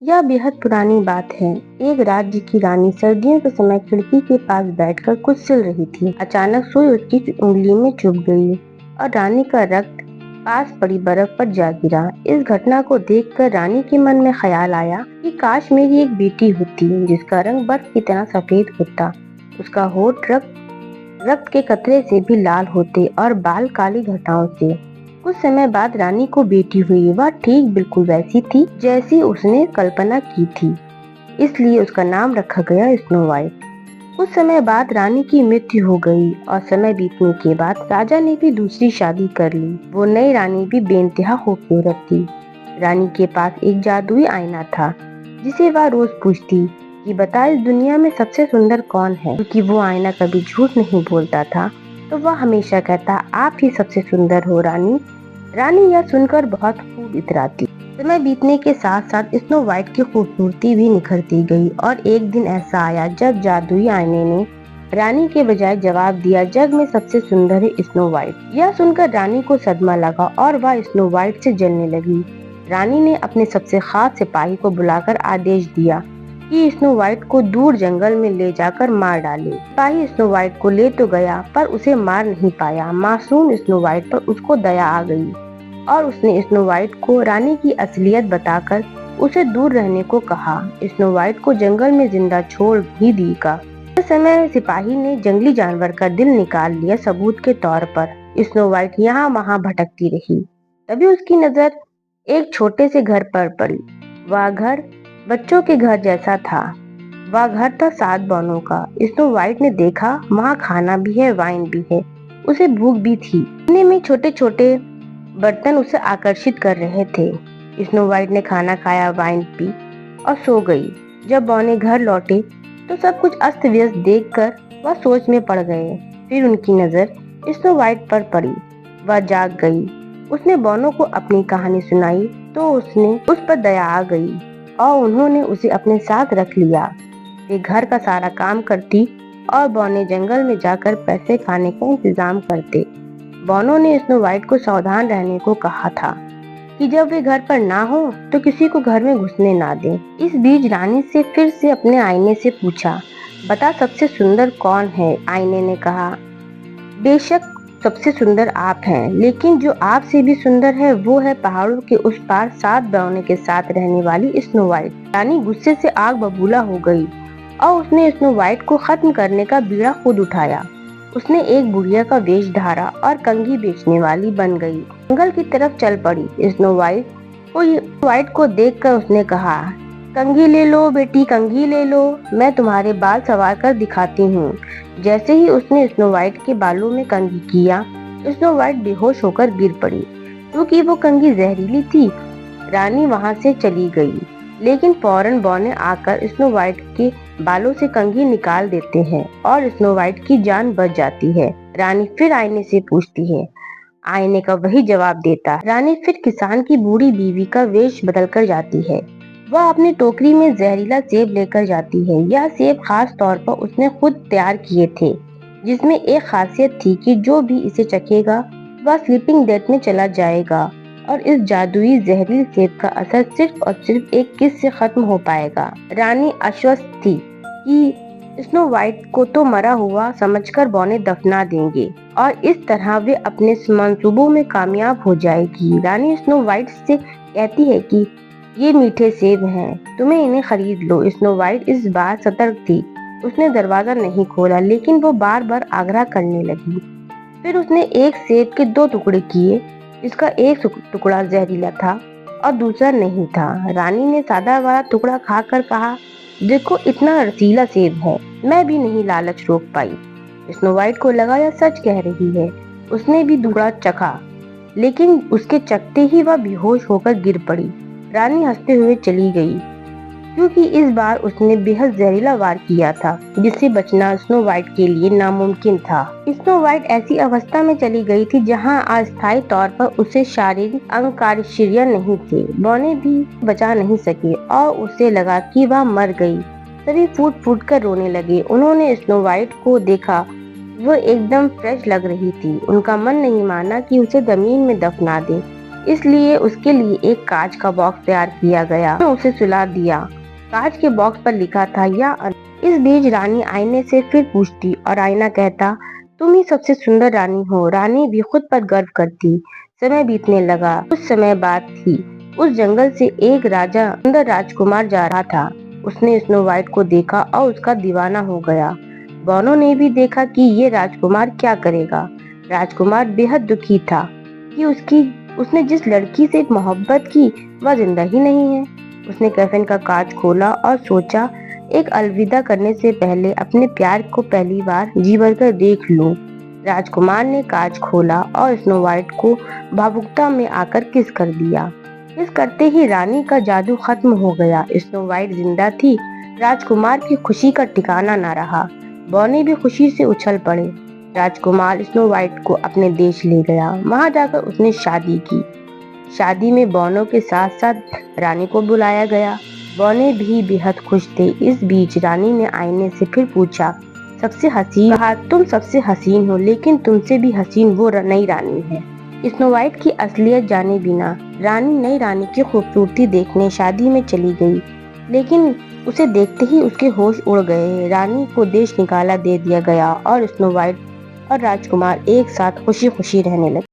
यह बेहद पुरानी बात है। एक राज्य की रानी सर्दियों के समय खिड़की के पास बैठकर कुछ सिल रही थी। अचानक सुई उसकी उंगली में चुभ गई और रानी का रक्त पास पड़ी बर्फ पर जा गिरा। इस घटना को देखकर रानी के मन में ख्याल आया कि काश मेरी एक बेटी होती जिसका रंग बर्फ की तरह सफेद होता, उसका होठ रक्त के कतरे से भी लाल होते और बाल काली घटाओं से। कुछ समय बाद रानी को बेटी हुई। वह ठीक बिल्कुल वैसी थी जैसी उसने कल्पना की थी, इसलिए उसका नाम रखा गया स्नो वाइट। कुछ समय बाद रानी की मृत्यु हो गई और समय बीतने के बाद राजा ने भी दूसरी शादी कर ली। वो नई रानी भी बेइंतहा खूबसूरत थी। रानी के पास एक जादुई आईना था जिसे वह रोज पूछती कि बता इस दुनिया में सबसे सुंदर कौन है। क्योंकि वो आईना कभी झूठ नहीं बोलता था तो वह हमेशा कहता आप ही सबसे सुंदर हो रानी। रानी यह सुनकर बहुत खूब इतराती। समय बीतने के साथ साथ स्नो वाइट की खूबसूरती भी निखरती गई और एक दिन ऐसा आया जब जादुई आईने ने रानी के बजाय जवाब दिया जग में सबसे सुंदर है स्नो वाइट। यह सुनकर रानी को सदमा लगा और वह स्नो वाइट से जलने लगी। रानी ने अपने सबसे खास सिपाही को बुलाकर आदेश दिया कि स्नो वाइट को दूर जंगल में ले जाकर मार डाले। सिपाही स्नो वाइट को ले तो गया पर उसे मार नहीं पाया। मासूम स्नो वाइट पर उसको दया आ गई और उसने स्नो वाइट को रानी की असलियत बताकर उसे दूर रहने को कहा। स्नो वाइट को जंगल में जिंदा छोड़ भी दिया। उस समय सिपाही ने जंगली जानवर का दिल निकाल लिया सबूत के तौर पर। स्नो वाइट यहाँ वहाँ भटकती रही। तभी उसकी नजर एक छोटे से घर पर पड़ी। वह घर बच्चों के घर जैसा था। वह घर था 7 बौनों का। स्नो वाइट ने देखा वहाँ खाना भी है, वाइन भी है। उसे भूख भी थी। खाने में छोटे छोटे बर्तन उसे आकर्षित कर रहे थे। स्नो वाइट ने खाना खाया, वाइन पी और सो गई। जब बौने घर लौटे तो सब कुछ अस्त व्यस्त देखकर वह सोच में पड़ गए। फिर उनकी नजर स्नो वाइट पर पड़ी। वह जाग गई। उसने बौनों को अपनी कहानी सुनाई तो उसने उस पर दया आ गई और उन्होंने उसे अपने साथ रख लिया। वे घर का सारा काम करती और बौने जंगल में जाकर पैसे खाने का इंतजाम करते। बौनों ने स्नो वाइट को सावधान रहने को कहा था कि जब वे घर पर ना हो तो किसी को घर में घुसने ना दें। इस बीच रानी से फिर से अपने आईने से पूछा बता सबसे सुंदर कौन है। आईने ने कहा बेशक सबसे सुंदर आप हैं, लेकिन जो आपसे भी सुंदर है वो है पहाड़ों के उस पार 7 बौने के साथ रहने वाली स्नो वाइट। रानी गुस्से से आग बबूला हो गई और उसने स्नो वाइट को खत्म करने का बीड़ा खुद उठाया। उसने एक बुढ़िया का वेश धारा और कंघी बेचने वाली बन गई। जंगल की तरफ चल पड़ी। स्नो वाइट को देखकर उसने कहा कंघी ले लो बेटी, कंघी ले लो, मैं तुम्हारे बाल संवार कर दिखाती हूँ। जैसे ही उसने स्नो वाइट के बालों में कंघी किया, स्नो वाइट बेहोश होकर गिर पड़ी। क्योंकि वो कंघी जहरीली थी, रानी वहाँ से चली गई। लेकिन फौरन बौने आकर स्नो वाइट के बालों से कंघी निकाल देते हैं और स्नो वाइट की जान बच जाती है। रानी फिर आईने से पूछती है, आईने का वही जवाब देता। रानी फिर किसान की बूढ़ी बीवी का वेश बदल कर जाती है। वह अपनी टोकरी में जहरीला सेब लेकर जाती है। यह सेब खास तौर पर उसने खुद तैयार किए थे, जिसमें एक खासियत थी कि जो भी इसे चखेगा वह स्लीपिंग डेथ में चला जाएगा और इस जादुई जहरीले सेब का असर सिर्फ और सिर्फ एक किस से खत्म हो पाएगा। रानी आश्वस्त थी कि स्नो वाइट को तो मरा हुआ समझकर बौने दफना देंगे और इस तरह वे अपने मंसूबों में कामयाब हो जाएगी। रानी स्नो वाइट से कहती है कि ये मीठे सेब हैं, तुम्हें इन्हें खरीद लो। स्नो वाइट इस बार सतर्क थी। उसने दरवाजा नहीं खोला, लेकिन वो बार बार आग्रह करने लगी। फिर उसने एक सेब के 2 टुकड़े किए। इसका एक टुकड़ा जहरीला था और दूसरा नहीं था। रानी ने सादा वाला टुकड़ा खाकर कहा देखो इतना रसीला सेब है, मैं भी नहीं लालच रोक पाई। स्नो वाइट को लगा यह सच कह रही है। उसने भी टुकड़ा चखा, लेकिन उसके चखते ही वह बेहोश होकर गिर पड़ी। रानी हंसते हुए चली गई, क्योंकि इस बार उसने बेहद जहरीला वार किया था जिससे बचना स्नो वाइट के लिए नामुमकिन था। स्नो वाइट ऐसी अवस्था में चली गई थी जहां अस्थायी तौर पर उसे शारीरिक अंग कार्यशील नहीं थे। बौने भी बचा नहीं सके और उसे लगा कि वह मर गई। सभी फूट फूट कर रोने लगे। उन्होंने स्नो वाइट को देखा, वो एकदम फ्रेश लग रही थी। उनका मन नहीं माना कि उसे जमीन में दफना दे। इसलिए उसके लिए एक कांच का बॉक्स तैयार किया गया। उसे सुला दिया। कांच के बॉक्स पर लिखा था या। इस बीच रानी आईने से फिर पूछती और आईना कहता, तुम ही सबसे सुंदर रानी हो। रानी भी खुद पर गर्व करती। समय बीतने लगा। कुछ समय बाद थी। उस जंगल से एक राजा सुंदर राजकुमार जा रहा था। उसने स्नो वाइट को देखा और उसका दीवाना हो गया। बोनो ने भी देखा कि ये राजकुमार क्या करेगा। राजकुमार बेहद दुखी था कि उसने जिस लड़की से मोहब्बत की वह जिंदा ही नहीं है। उसने कफन का कांच खोला और सोचा, एक अलविदा करने से पहले अपने प्यार को पहली बार जी भरकर देख लूं। राजकुमार ने कांच खोला और स्नो वाइट को भावुकता में आकर किस कर दिया। किस करते ही रानी का जादू खत्म हो गया। स्नो वाइट जिंदा थी। राजकुमार की खुशी का ठिकाना न रहा। बॉनी भी खुशी से उछल पड़े। राजकुमार स्नो वाइट को अपने देश ले गया। वहां जाकर उसने शादी की। शादी में बोनो के साथ साथ रानी को बुलाया गया। बोने भी बेहद खुश थे। इस बीच रानी ने आईने से फिर पूछा, सबसे हसीन। कहा, तुम सबसे हसीन हो, लेकिन तुमसे भी हसीन वो नई रानी है। स्नो वाइट की असलियत जाने बिना रानी नई रानी की खूबसूरती देखने शादी में चली गई, लेकिन उसे देखते ही उसके होश उड़ गए। रानी को देश निकाला दे दिया गया और स्नो वाइट और राजकुमार एक साथ खुशी खुशी रहने लगे।